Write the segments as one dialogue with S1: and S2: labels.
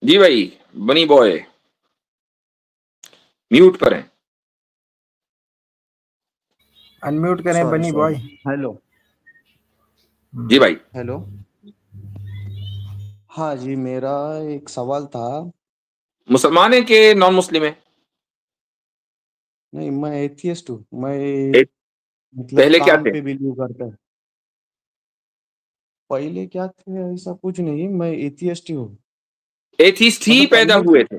S1: जी भाई, बनी boy mute पर हैं।
S2: अनम्यूट करें
S3: सॉरी
S2: बनी
S3: सॉरी।
S2: बॉय।
S3: हेलो
S1: जी भाई।
S3: हेलो। हाँ जी, मेरा एक सवाल था।
S1: मुसलमान है कि नॉन मुस्लिम है?
S3: नहीं, मैं एथियस्ट हूँ। मैं
S1: एक,
S3: मतलब
S1: पहले क्या
S3: काम
S1: थे?
S3: पे बिलीव करता है। पहले क्या थे ऐसा कुछ नहीं, मैं एथियस्ट ही हूँ।
S1: एथीस्ट ही
S3: मतलब
S1: पैदा
S3: पहले
S1: हुए थे?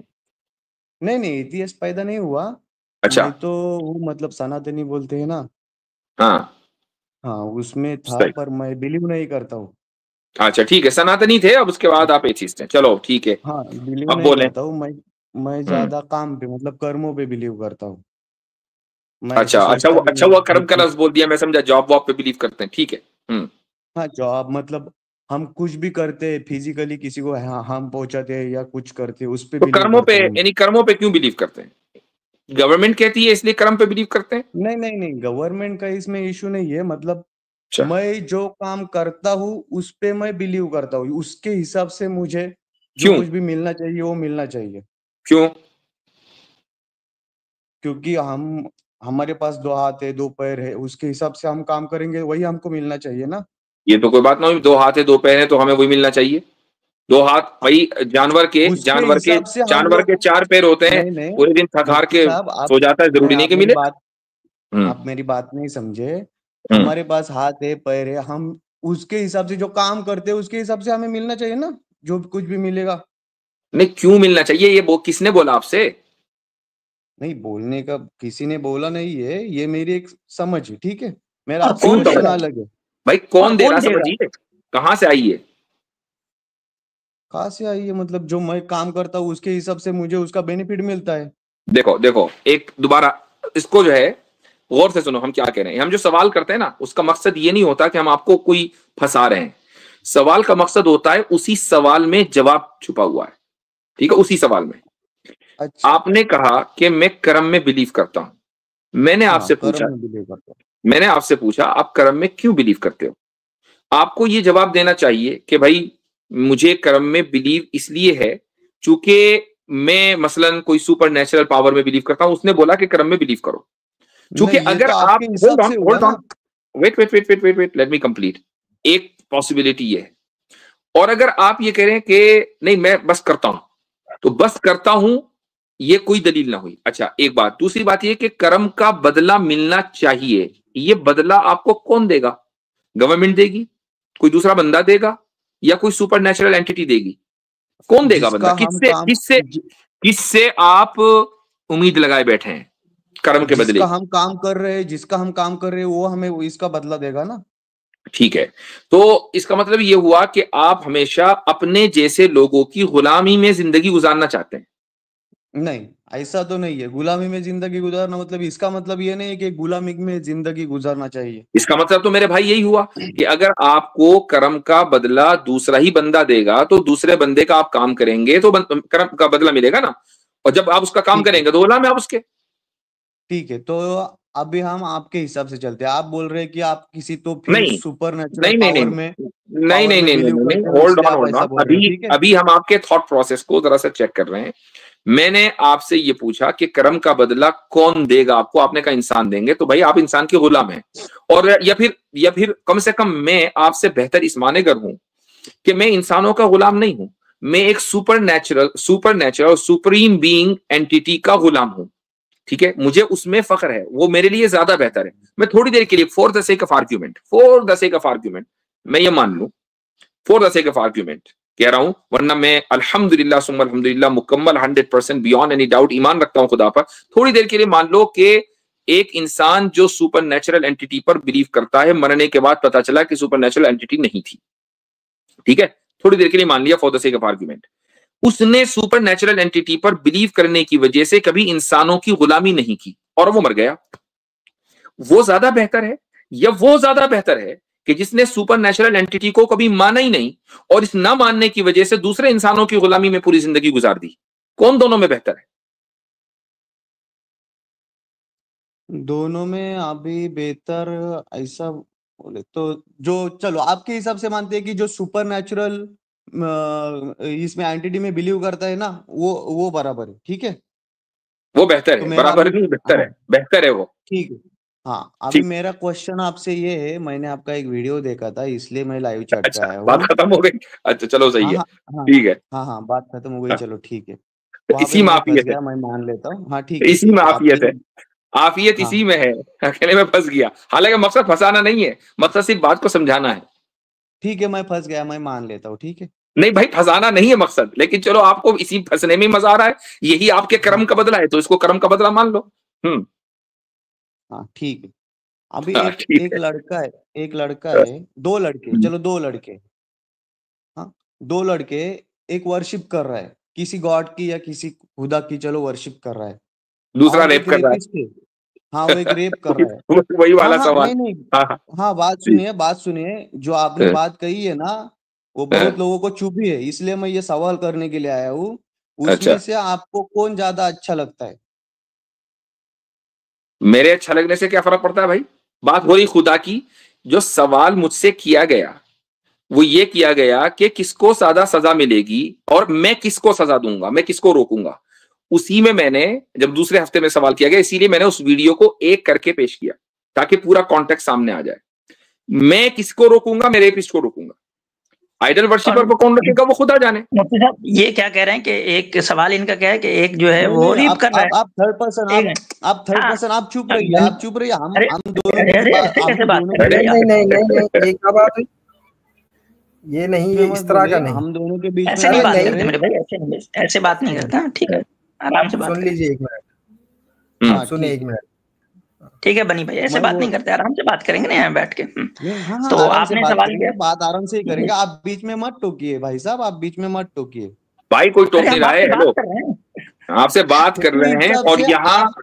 S3: नहीं नहीं, एथियस्ट पैदा नहीं हुआ।
S1: अच्छा।
S3: मैं तो वो मतलब सनातनी बोलते हैं ना।
S1: हाँ।
S3: हाँ, उसमें था,
S1: सही।
S3: पर मैं बिलीव नहीं करता हूँ।
S1: अच्छा ठीक है, सनातनी थे, अब उसके बाद आप एथीस्ट हैं, चलो ठीक है।
S3: हाँ, बिलीव
S1: अब
S3: नहीं
S1: बोलें।
S3: करता हूँ मैं
S1: हम्म।
S3: ज्यादा काम पे मतलब कर्मों पे बिलीव करता हूँ। मैं ऐसा
S1: अच्छा अच्छा,
S3: सोचता भी
S1: अच्छा
S3: नहीं
S1: हुआ
S3: कि
S1: कर्म का लफ्ज बोल दिया, मैं समझा जॉब वॉब पे बिलीव करते हैं, ठीक है। हम्म।
S3: हाँ, जॉब मतलब हम कुछ भी करते हैं, फिजिकली किसी को हम पहुंचाते हैं या कुछ करते हैं, उस पे
S1: तो
S3: बिलीव
S1: कर्मों पे,
S3: करता हूँ मैं।
S1: यानी कर्मों पे क्यों बिलीव करते हैं? गवर्नमेंट कहती है इसलिए कर्म पे बिलीव करते हैं?
S3: नहीं नहीं नहीं, गवर्नमेंट का इसमें इशू नहीं है। मतलब
S1: अच्छा।
S3: मैं जो काम करता हूँ उस पे मैं बिलीव करता हूँ, उसके हिसाब से मुझे जो
S1: क्यों?
S3: कुछ भी मिलना चाहिए वो मिलना चाहिए।
S1: क्यों?
S3: क्योंकि हम हमारे पास दो हाथ है, दो पैर है, उसके हिसाब से हम काम करेंगे, वही हमको मिलना चाहिए ना।
S1: ये तो कोई बात ना हुई, दो हाथ है दो पैर है तो हमें वही मिलना चाहिए। दो हाथ भाई, जानवर के
S3: उसके
S1: जानवर के
S3: हिसाब से हम
S1: जानवर
S3: लोग।
S1: के चार पैर होते हैं।
S3: नहीं नहीं,
S1: पूरे दिन थक हार
S3: मुफ्ती
S1: के
S3: साहब,
S1: सो जाता है, जरूरी नहीं कि मिले। हम्म।
S3: आप मेरी बात नहीं समझे।
S1: हम्म।
S3: हमारे पास हाथ है, पैर है, हम उसके हिसाब से जो काम करते हैं उसके हिसाब से हमें मिलना चाहिए ना, जो कुछ भी मिलेगा।
S1: नहीं, क्यों मिलना चाहिए ये किसने बोला आपसे?
S3: नहीं, बोलने का किसी ने बोला नहीं है, ये मेरी एक समझ है, ठीक है। मेरा आपसे
S1: कौन समझ?
S3: क्वेश्चन अलग है।
S1: भाई कौन दे रहा समझिए, कहां से आई है?
S3: कहाँ से आई है? मतलब जो मैं काम करता हूँ उसके हिसाब से मुझे उसका बेनिफिट मिलता है।
S1: देखो देखो, एक दोबारा इसको जो है गौर से सुनो, हम क्या कह रहे हैं। हम जो सवाल करते हैं ना, उसका मकसद ये नहीं होता कि हम आपको कोई फंसा रहे हैं। सवाल का मकसद होता है उसी सवाल में जवाब छुपा हुआ है, ठीक है, उसी सवाल में।
S3: अच्छा।
S1: आपने कहा कि मैं कर्म में बिलीव करता हूं। मैंने
S3: हाँ,
S1: आपसे पूछा,
S3: कर्म में बिलीव करता
S1: आप कर्म में क्यों बिलीव करते हो? आपको ये जवाब देना चाहिए कि भाई मुझे कर्म में बिलीव इसलिए है चूंकि मैं मसलन कोई सुपर नेचुरल पावर में बिलीव करता हूं। उसने बोला कि कर्म में बिलीव करो।
S3: हूँ।
S1: चूंकि
S3: नहीं, ये
S1: अगर
S3: तो
S1: आप
S3: आपके हिसाब से हुआ
S1: होल्ड ऑन,
S3: ना।
S1: Wait wait wait wait wait wait, let me complete. एक पॉसिबिलिटी ये है, और अगर आप ये कह रहे हैं कि नहीं मैं बस करता हूं, तो बस करता हूं ये कोई दलील ना हुई। अच्छा एक बात, दूसरी बात ये कि कर्म का बदला मिलना चाहिए, ये बदला आपको कौन देगा? गवर्नमेंट देगी, कोई दूसरा बंदा देगा, या कोई सुपर नेचुरल एंटिटी देगी? कौन देगा बदला?
S3: जिसका हम
S1: किससे
S3: काम
S1: किससे किससे आप उम्मीद लगाए बैठे हैं कर्म के बदले
S3: जिसका
S1: की?
S3: हम काम कर रहे हैं, जिसका हम काम कर रहे हैं वो हमें इसका बदला देगा ना।
S1: ठीक है, तो इसका मतलब ये हुआ कि आप हमेशा अपने जैसे लोगों की गुलामी में जिंदगी गुजारना चाहते हैं।
S3: नहीं, ऐसा तो नहीं है। गुलामी में जिंदगी गुजारना मतलब इसका मतलब ये नहीं है कि गुलामी में जिंदगी गुजारना चाहिए।
S1: इसका मतलब तो मेरे भाई यही हुआ कि अगर आपको कर्म का बदला दूसरा ही बंदा देगा तो दूसरे बंदे का आप काम करेंगे तो कर्म का बदला मिलेगा ना। और जब आप उसका काम
S3: ठीक है,
S1: करेंगे तो गुलाम है आप उसके।
S3: ठीक है। तो अभी हम आपके हिसाब से चलते हैं। आप बोल रहे हैं कि आप किसी तो फिर
S1: नहीं
S3: सुपर नेचुरल
S1: नहीं नहीं नहीं नहीं
S3: पावर
S1: नहीं
S3: में
S1: नहीं नहीं
S3: बिलीव
S1: नहीं नहीं,
S3: करते हो, इसलिए आप
S1: होल्ड
S3: ऐसा
S1: ऑन,
S3: बोल रहे हो,
S1: अभी
S3: ठीक है।
S1: अभी हम आपके थॉट प्रोसेस को जरा सा चेक कर रहे हैं। मैंने आपसे ये पूछा कि कर्म का बदला कौन देगा आपको, आपने कहा इंसान देंगे, तो भाई आप इंसान के गुलाम हैं। और या फिर कम से कम मैं आपसे बेहतर इस मानेगर हूं कि मैं इंसानों का गुलाम नहीं हूं। मैं एक super natural supreme being entity का गुलाम हूं। ठीक है, मुझे उसमें फख्र है, वो मेरे लिए ज्यादा बेहतर है। मैं थोड़ी देर के लिए for the sake of argument मैं ये मान लूं, for the sake of argument कह रहा हूं, वरना मैं अल्हम्दुलिल्लाह सुम्मा अल्हम्दुलिल्लाह मुकम्मल 100% बियॉन्ड एनी डाउट ईमान रखता हूं खुदा पर। थोड़ी देर के लिए मान लो कि एक इंसान जो सुपर नेचुरल एंटिटी पर बिलीव करता है, मरने के बाद पता चला कि सुपर नेचुरल एंटिटी नहीं थी। ठीक है, थोड़ी देर के लिए मान लिया for the sake of argument. उसने सुपर नेचुरल एंटिटी पर बिलीव करने की वजह से कभी इंसानों की गुलामी नहीं की और वो मर गया। वो ज्यादा बेहतर है, या वो ज्यादा बेहतर है कि जिसने सुपर नेचुरल एंटिटी को कभी माना ही नहीं और इस ना मानने की वजह से दूसरे इंसानों की गुलामी में पूरी जिंदगी गुजार दी? कौन दोनों में बेहतर है?
S3: दोनों में अभी बेहतर ऐसा बोले तो जो, चलो आपके हिसाब से मानते हैं कि जो सुपर नेचुरल इसमें एंटिटी में बिलीव करता है ना, वो बराबर है, ठीक है।
S1: वो बेहतर
S3: तो
S1: है,
S3: मेरा
S1: बराबर
S3: अभी,
S1: नहीं, बेहतर है,
S3: हाँ
S1: बेहतर है वो।
S3: ठीक है। हाँ अभी
S1: ठीक।
S3: मेरा क्वेश्चन आपसे ये है, मैंने आपका एक वीडियो देखा था इसलिए मैं लाइव चैट पे
S1: अच्छा,
S3: आया
S1: बात
S3: हूँ।
S1: खत्म हो गई। अच्छा चलो सही
S3: हाँ
S1: है।
S3: हाँ हाँ
S1: ठीक है।
S3: हाँ हाँ, बात खत्म हो गई,
S1: हाँ,
S3: चलो ठीक है। वहां पे
S1: इसी में
S3: मैं फंस
S1: आफियत है,
S3: गया, मैं मान लेता हूँ, हाँ ठीक है
S1: इसी में
S3: ठीक है
S1: आफियत
S3: आपकी।
S1: है, आफियत इसी
S3: हाँ
S1: में है। अकेले में फंस गया, हालांकि मकसद फंसाना नहीं है, मकसद सिर्फ बात को समझाना है।
S3: ठीक है, मैं फंस गया, मैं मान लेता हूँ, ठीक है।
S1: नहीं भाई, फंसाना नहीं है मकसद, लेकिन चलो आपको इसी फंसने में ही मजा आ रहा है, यही आपके कर्म
S3: हाँ
S1: का बदला है, तो इसको कर्म का बदला मान लो। हम्म।
S3: हाँ ठीक है। अभी
S1: हाँ
S3: एक
S1: ठीक
S3: एक
S1: है।
S3: लड़का है, एक लड़का है, दो लड़के,
S1: हम्म,
S3: चलो दो लड़के, हाँ दो लड़के, एक वर्शिप कर रहा है किसी गॉड की या किसी खुदा की, चलो वर्शिप कर रहा है,
S1: दूसरा
S3: और
S1: रेप
S3: एक
S1: कर रहा
S3: रेपिस्ट है। हाँ वो एक रेप कर
S1: है।
S3: रहा है।
S1: वही
S3: हाँ
S1: वाला
S3: हाँ
S1: सवाल।
S3: नहीं नहीं,
S1: हाँ हाँ।
S3: हाँ बात
S1: ठीक।
S3: सुनिए, बात सुनिए, जो आपने बात कही है ना, वो बहुत लोगों को चुभी है, इसलिए मैं ये सवाल करने के लिए आया हूँ।
S1: अच्छा,
S3: उसमें से आपको कौन ज्यादा अच्छा लगता है?
S1: मेरे अच्छा लगने से क्या फर्क पड़ता है भाई? बात हो रही खुदा की। जो सवाल मुझसे किया गया वो ये किया गया कि किसको ज्यादा सजा मिलेगी और मैं किसको सजा दूंगा, मैं किसको रोकूंगा। उसी में मैंने, जब दूसरे हफ्ते में सवाल किया गया, इसीलिए मैंने उस वीडियो को एक करके पेश किया ताकि पूरा कॉन्टेक्स्ट सामने आ जाए। मैं किसको रोकूंगा? मैं रेपिस्ट को रोकूंगा। आइडल
S4: और
S1: वर्शिपर को कौन रखेगा वो खुदा जाने।
S4: मुफ्ती साहब ये क्या कह रहे हैं कि एक सवाल इनका क्या है कि एक जो है
S3: नहीं
S4: वो
S3: नहीं,
S4: रीप कर रहा है।
S3: आप थर्ड पर्सन,
S4: ठीक है।
S3: आप थर्ड
S4: हाँ।
S3: पर्सन, आप चुप
S4: अब
S3: रहिए, आप चुप रहिए,
S4: अरे
S3: हम दोनों
S4: अरे
S3: की
S4: अरे
S3: बात,
S4: ऐसे कैसे
S3: हम
S4: बात
S3: दोनों
S4: कर
S3: के
S4: रहे
S2: नहीं
S4: हैं
S3: बीच
S4: यार?
S2: नहीं
S3: में,
S2: नहीं नहीं नहीं, ये क्या बात हुई? ये नहीं,
S3: बीच
S2: ये
S3: में मत
S2: इस तरह का
S3: बोलिए,
S2: नहीं।
S3: हम दोनों के बीच में
S4: ऐसे नहीं
S2: अरे
S3: नहीं
S4: बात
S3: चल
S2: नहीं,
S4: करते
S3: रहे।
S4: मेरे भाई, ऐसे बात नहीं करते। हाँ, ठीक है, आराम से बात
S2: सुन
S4: करें।
S2: लीजिए एक मिनट,
S3: हाँ
S2: सुनिए
S3: ठीक
S2: एक
S3: है।
S2: मिनट।
S4: ठीक है बनी भाई, ऐसे
S3: मैं
S4: बात नहीं
S3: बोल,
S4: करते, आराम से बात करेंगे ना यहाँ बैठ के।
S3: नहीं हाँ हाँ,
S4: तो
S3: आराम से
S4: आपने
S3: बात
S4: सवाल
S3: करेंगे,
S4: किया।
S3: बात आराम से ही करेंगे, आप बीच में मत टोकिए भाई साहब, आप बीच में मत टोकिए।
S1: भाई कोई
S4: अरे
S1: टोक नहीं
S4: हम
S1: रहा है,
S4: आपसे बात
S1: हेलो,
S4: कर रहे हैं।
S1: आपसे बात
S3: तो
S1: कर
S3: अपने
S1: रहे हैं।
S3: हिसाब
S1: और
S3: से
S1: यहाँ
S3: आप,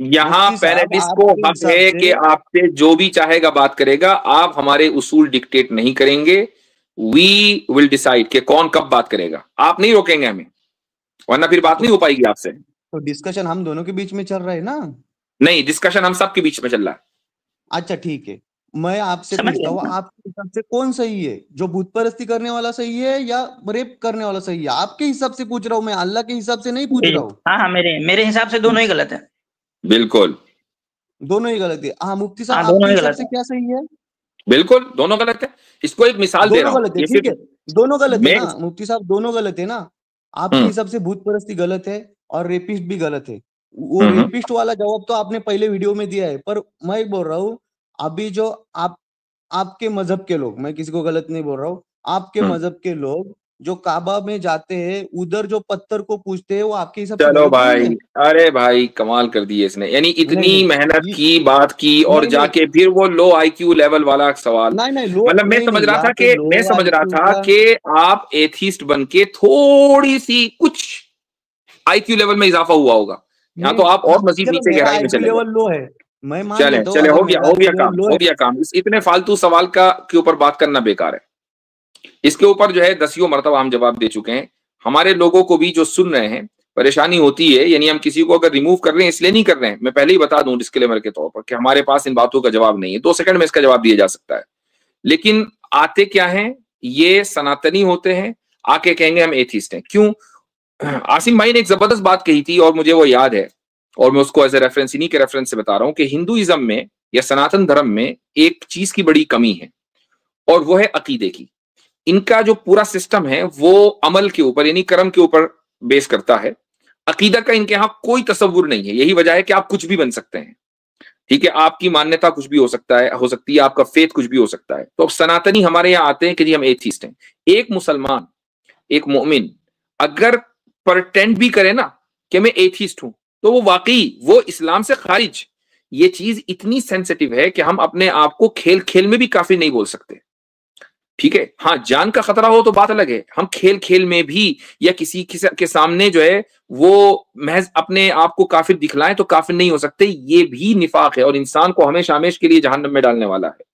S1: यहाँ
S3: मुफ्ती साहब
S1: पैनलिस्ट को
S3: आपके
S1: हक
S3: हिसाब
S1: है
S3: से,
S1: कि आपसे जो भी चाहेगा बात करेगा, आप हमारे उसूल डिक्टेट नहीं करेंगे। वी विल डिसाइड कि कौन कब बात करेगा, आप नहीं रोकेंगे हमें, वरना फिर बात
S3: तो
S1: नहीं हो पाएगी आपसे।
S3: डिस्कशन हम दोनों के बीच में चल रहा है ना।
S1: नहीं, डिस्कशन हम सबके बीच में चल रहा है।
S3: अच्छा ठीक है, मैं आपसे
S4: समझ
S3: पूछता
S4: गए
S3: हूँ,
S4: ना?
S3: आपके हिसाब से कौन सही है, जो भूत परस्ती करने वाला सही है या रेप करने वाला सही है? आपके हिसाब से पूछ रहा हूँ मैं, अल्लाह के हिसाब से नहीं पूछ
S4: जी।
S3: रहा हूँ।
S4: हाँ हाँ, मेरे हिसाब से दोनों ही गलत है।
S1: बिल्कुल,
S3: दोनों ही गलत है, हाँ मुफ्ती साहब
S4: हाँ,
S3: आपके
S4: दोनों ही
S3: हिसाब
S4: गलत
S3: से
S4: है।
S3: क्या सही है?
S1: बिल्कुल दोनों गलत है। इसको एक मिसाल दे रहा
S3: दोनों
S1: हूं,
S3: गलत है,
S1: ये
S3: ठीक
S1: सिर्फ
S3: है, दोनों गलत है
S1: मैं।
S3: ना मुफ्ती साहब, दोनों गलत है ना। आपके
S1: हम्म
S3: हिसाब से भूत परस्ती गलत है और रेपिस्ट भी गलत है। वो
S1: हम्म
S3: रेपिस्ट वाला जवाब तो आपने पहले वीडियो में दिया है, पर मैं बोल रहा हूँ, अभी जो आप, आपके मजहब के लोग, मैं किसी को गलत नहीं बोल रहा हूँ, आपके
S1: हम्म।
S3: मजहब के लोग जो काबा में जाते हैं, उधर जो पत्थर को पूजते हैं, वो आपके हिसाब से
S1: चलो
S3: गलत नहीं
S1: भाई,
S3: है?
S1: अरे भाई कमाल कर दी है इसने, यानी
S3: नहीं
S1: इतनी
S3: नहीं,
S1: मेहनत
S3: ये
S1: की, बात की, और
S3: नहीं नहीं
S1: जाके फिर वो लो आईक्यू लेवल वाला सवाल।
S3: नहीं नहीं, लो
S1: मतलब मैं
S3: नहीं
S1: समझ
S3: नहीं,
S1: रहा था
S3: यहाँ पे
S1: कि
S3: लो
S1: मैं समझ रहा
S3: आईक्यू
S1: था
S3: का,
S1: कि आप एथीस्ट बन के थोड़ी सी कुछ आईक्यू लेवल में इजाफा हुआ होगा, यहाँ
S3: नहीं
S1: तो आप और मजीद
S3: चलो
S1: नीचे
S3: मेरा
S1: गहराई में
S3: आईक्यू
S1: चले गए।
S3: लेवल लो है, मैं मान
S1: चले
S3: लेता हूँ
S1: चले,
S3: अगर
S1: हो
S3: मेरा
S1: गया
S3: आईक्यू
S1: काम,
S3: लेवल लो
S1: हो
S3: है।
S1: गया काम। इतने फालतू सवाल का के ऊपर बात करना बेकार है। इसके ऊपर जो है दसियों मरतबा हम जवाब दे चुके हैं। हमारे लोगों को भी जो सुन रहे हैं परेशानी होती है, यानी हम किसी को अगर रिमूव कर रहे हैं इसलिए नहीं कर रहे हैं, मैं पहले ही बता दूं डिस्क्लेमर के तौर पर कि हमारे पास इन बातों का जवाब नहीं है, 2 सेकंड में इसका जवाब दिया जा सकता है। लेकिन आते क्या हैं, ये सनातनी होते हैं, आके कहेंगे हम एथीस्ट हैं। क्यों? आसिम भाई ने एक जबरदस्त बात कही थी और मुझे वो याद है, और मैं उसको एज ए रेफरेंस, इन्हीं के रेफरेंस से बता रहा हूं कि हिंदुइज्म में या सनातन धर्म में एक चीज की बड़ी कमी है, और वो है अकीदे की। इनका जो पूरा सिस्टम है वो अमल के ऊपर यानी कर्म के ऊपर बेस करता है। अकीदा का इनके यहां कोई तस्वुर नहीं है। यही वजह है कि आप कुछ भी बन सकते हैं, ठीक है, आपकी मान्यता कुछ भी हो सकता है, हो सकती है आपका फेथ कुछ भी हो सकता है। तो अब सनातनी हमारे यहाँ आते हैं कि जी हम एथीस्ट हैं। एक मुसलमान, एक मोमिन अगर प्रटेंड भी करे ना कि मैं एथीस्ट हूं, तो वो वाकई वो इस्लाम से खारिज। ये चीज इतनी सेंसिटिव है कि हम अपने आप को खेल खेल में भी काफी नहीं बोल सकते, ठीक है। हाँ, जान का खतरा हो तो बात अलग है, हम खेल खेल में भी या किसी के सामने जो है वो महज अपने आप को काफिर दिखलाएं तो काफिर नहीं हो सकते। ये भी निफाक है और इंसान को हमेशा हमेश के लिए जहन्नम में डालने वाला है।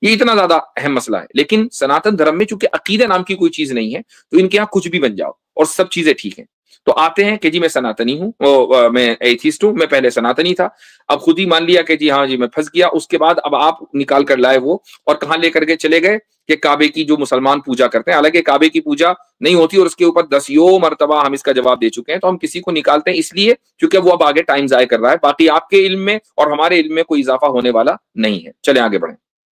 S1: ये इतना ज्यादा अहम मसला है। लेकिन सनातन धर्म में चूंकि अकीदा नाम की कोई चीज नहीं है, तो इनके यहाँ कुछ भी बन जाओ और सब चीजें ठीक है। तो आते हैं कि जी मैं सनातनी हूँ, मैं एथीस्ट हूँ, मैं पहले सनातनी था, अब खुद ही मान लिया कि जी हाँ जी मैं फंस गया। उसके बाद अब आप निकाल कर लाए वो, और कहां लेकर के चले गए कि काबे की जो मुसलमान पूजा करते हैं, हालांकि काबे की पूजा नहीं होती और उसके ऊपर 10 मरतबा हम इसका जवाब दे चुके हैं, तो हम किसी को निकालते हैं इसलिए क्योंकि वो अब आगे टाइम जाया कर रहा है। बाकी आपके इल्म में और हमारे इल्म में कोई इजाफा होने वाला नहीं है। चले आगे बढ़ें।